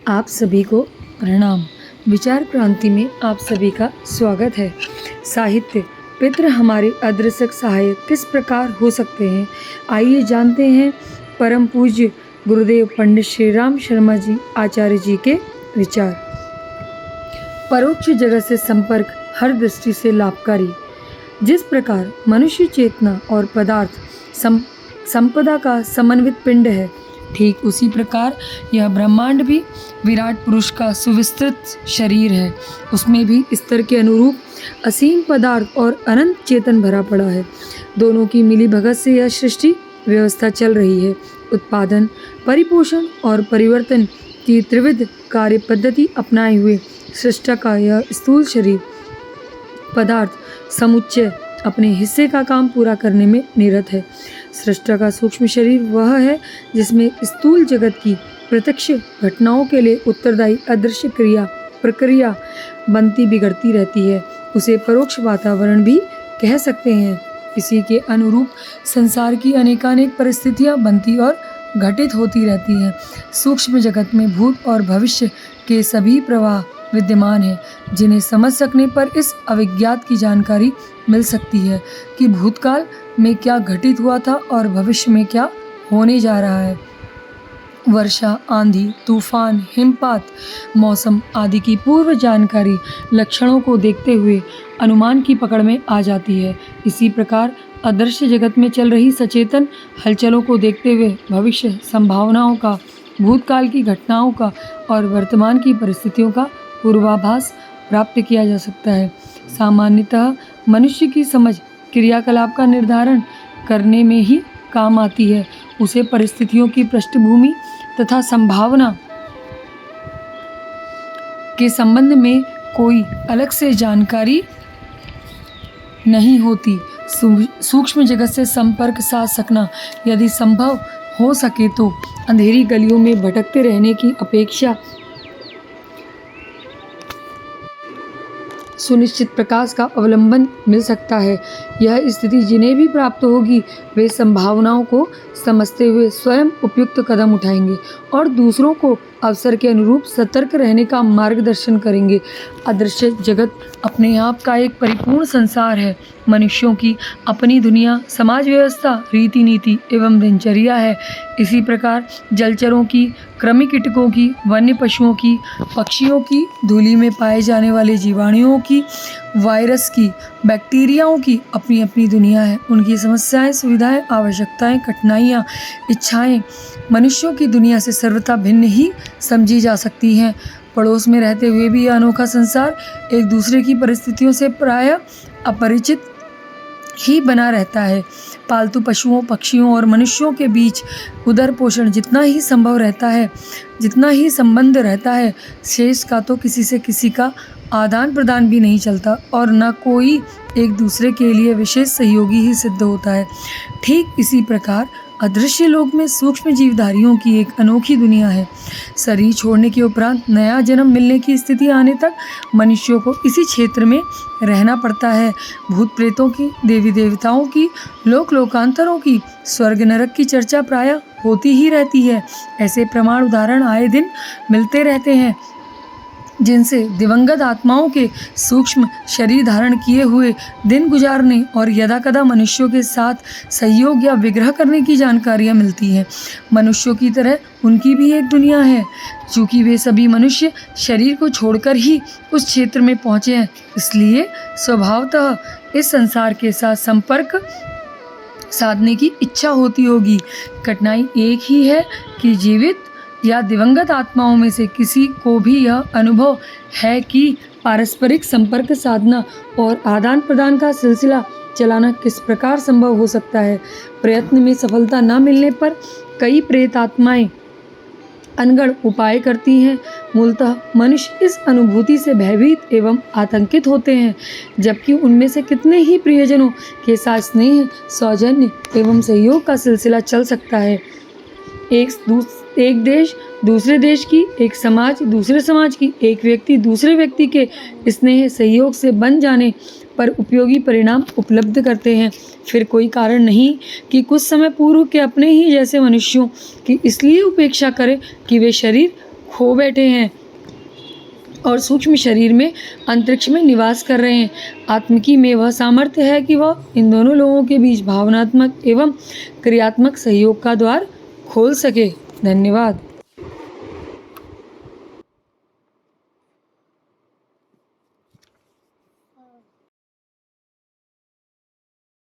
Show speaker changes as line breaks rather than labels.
आप सभी को प्रणाम। विचार क्रांति में आप सभी का स्वागत है। साहित्य पितृ हमारे अदृश्य सहायक किस प्रकार हो सकते हैं, आइए जानते हैं परम पूज्य गुरुदेव पंडित श्री राम शर्मा जी आचार्य जी के विचार। परोक्ष जगत से संपर्क हर दृष्टि से लाभकारी। जिस प्रकार मनुष्य चेतना और पदार्थ संपदा का समन्वित पिंड है, ठीक उसी प्रकार यह ब्रह्मांड भी विराट पुरुष का सुविस्तृत शरीर है। उसमें भी स्तर के अनुरूप असीम पदार्थ और अनंत चेतन भरा पड़ा है। दोनों की मिली भगत से यह सृष्टि व्यवस्था चल रही है। उत्पादन, परिपोषण और परिवर्तन की त्रिविध कार्य पद्धति अपनाए हुए सृष्टा का यह स्थूल शरीर पदार्थ समुच्चय अपने हिस्से का काम पूरा करने में निरत है। सृष्टा का सूक्ष्म शरीर वह है जिसमें स्थूल जगत की प्रत्यक्ष घटनाओं के लिए उत्तरदायी अदृश्य प्रक्रिया बनती बिगड़ती रहती है। उसे परोक्ष वातावरण भी कह सकते हैं। इसी के अनुरूप संसार की अनेकानेक परिस्थितियां बनती और घटित होती रहती हैं। सूक्ष्म जगत में भूत और भविष्य के सभी प्रवाह विद्यमान है, जिन्हें समझ सकने पर इस अविज्ञात की जानकारी मिल सकती है कि भूतकाल में क्या घटित हुआ था और भविष्य में क्या होने जा रहा है। वर्षा, आंधी, तूफान, हिमपात, मौसम आदि की पूर्व जानकारी लक्षणों को देखते हुए अनुमान की पकड़ में आ जाती है। इसी प्रकार अदृश्य जगत में चल रही सचेतन हलचलों को देखते हुए भविष्य संभावनाओं का, भूतकाल की घटनाओं का और वर्तमान की परिस्थितियों का पूर्वाभास प्राप्त किया जा सकता है। सामान्यतः मनुष्य की समझ क्रियाकलाप का निर्धारण करने में ही काम आती है। उसे परिस्थितियों की पृष्ठभूमि तथा संभावना के संबंध में कोई अलग से जानकारी नहीं होती। सूक्ष्म जगत से संपर्क साध सकना यदि संभव हो सके तो अंधेरी गलियों में भटकते रहने की अपेक्षा सुनिश्चित प्रकाश का अवलंबन मिल सकता है। यह स्थिति जिन्हें भी प्राप्त होगी वे संभावनाओं को समझते हुए स्वयं उपयुक्त कदम उठाएंगे और दूसरों को अवसर के अनुरूप सतर्क रहने का मार्गदर्शन करेंगे। अदृश्य जगत अपने आप का एक परिपूर्ण संसार है। मनुष्यों की अपनी दुनिया, समाज व्यवस्था, रीति नीति एवं दिनचर्या है। इसी प्रकार जलचरों की, कृमि कीटकों की, वन्य पशुओं की, पक्षियों की, धूलि में पाए जाने वाले जीवाणुओं की, वायरस की, बैक्टीरियाओं की अपनी अपनी दुनिया है। उनकी समस्याएं, सुविधाएं, आवश्यकताएं, कठिनाइयां, इच्छाएं मनुष्यों की दुनिया से सर्वथा भिन्न ही समझी जा सकती हैं। पड़ोस में रहते हुए भी यह अनोखा संसार एक दूसरे की परिस्थितियों से प्रायः अपरिचित ही बना रहता है। पालतू पशुओं, पक्षियों और मनुष्यों के बीच उदर पोषण जितना ही संभव रहता है, जितना ही संबंध रहता है, शेष का तो किसी से किसी का आदान प्रदान भी नहीं चलता और न कोई एक दूसरे के लिए विशेष सहयोगी ही सिद्ध होता है। ठीक इसी प्रकार अदृश्य लोक में सूक्ष्म जीवधारियों की एक अनोखी दुनिया है। शरीर छोड़ने के उपरांत नया जन्म मिलने की स्थिति आने तक मनुष्यों को इसी क्षेत्र में रहना पड़ता है। भूत प्रेतों की, देवी देवताओं की, लोकांतरों की, स्वर्ग नरक की चर्चा प्रायः होती ही रहती है। ऐसे प्रमाण उदाहरण आए दिन मिलते रहते हैं जिनसे दिवंगत आत्माओं के सूक्ष्म शरीर धारण किए हुए दिन गुजारने और यदाकदा मनुष्यों के साथ सहयोग या विग्रह करने की जानकारियाँ मिलती हैं। मनुष्यों की तरह उनकी भी एक दुनिया है। चूँकि वे सभी मनुष्य शरीर को छोड़कर ही उस क्षेत्र में पहुँचे हैं, इसलिए स्वभावतः इस संसार के साथ संपर्क साधने की इच्छा होती होगी। कठिनाई एक ही है कि जीवित या दिवंगत आत्माओं में से किसी को भी यह अनुभव है कि पारस्परिक संपर्क साधना और आदान प्रदान का सिलसिला चलाना किस प्रकार संभव हो सकता है। प्रयत्न में सफलता न मिलने पर कई प्रेत आत्माएं अनगढ़ उपाय करती हैं। मूलतः मनुष्य इस अनुभूति से भयभीत एवं आतंकित होते हैं, जबकि उनमें से कितने ही प्रियजनों के साथ स्नेह, सौजन्य एवं सहयोग का सिलसिला चल सकता है। एक देश दूसरे देश की, एक समाज दूसरे समाज की, एक व्यक्ति दूसरे व्यक्ति के स्नेह सहयोग से बन जाने पर उपयोगी परिणाम उपलब्ध करते हैं। फिर कोई कारण नहीं कि कुछ समय पूर्व के अपने ही जैसे मनुष्यों की इसलिए उपेक्षा करें कि वे शरीर खो बैठे हैं और सूक्ष्म शरीर में अंतरिक्ष में निवास कर रहे हैं। आत्मिकी में वह सामर्थ्य है कि वह इन दोनों लोगों के बीच भावनात्मक एवं क्रियात्मक सहयोग का द्वार खोल सके। धन्यवाद।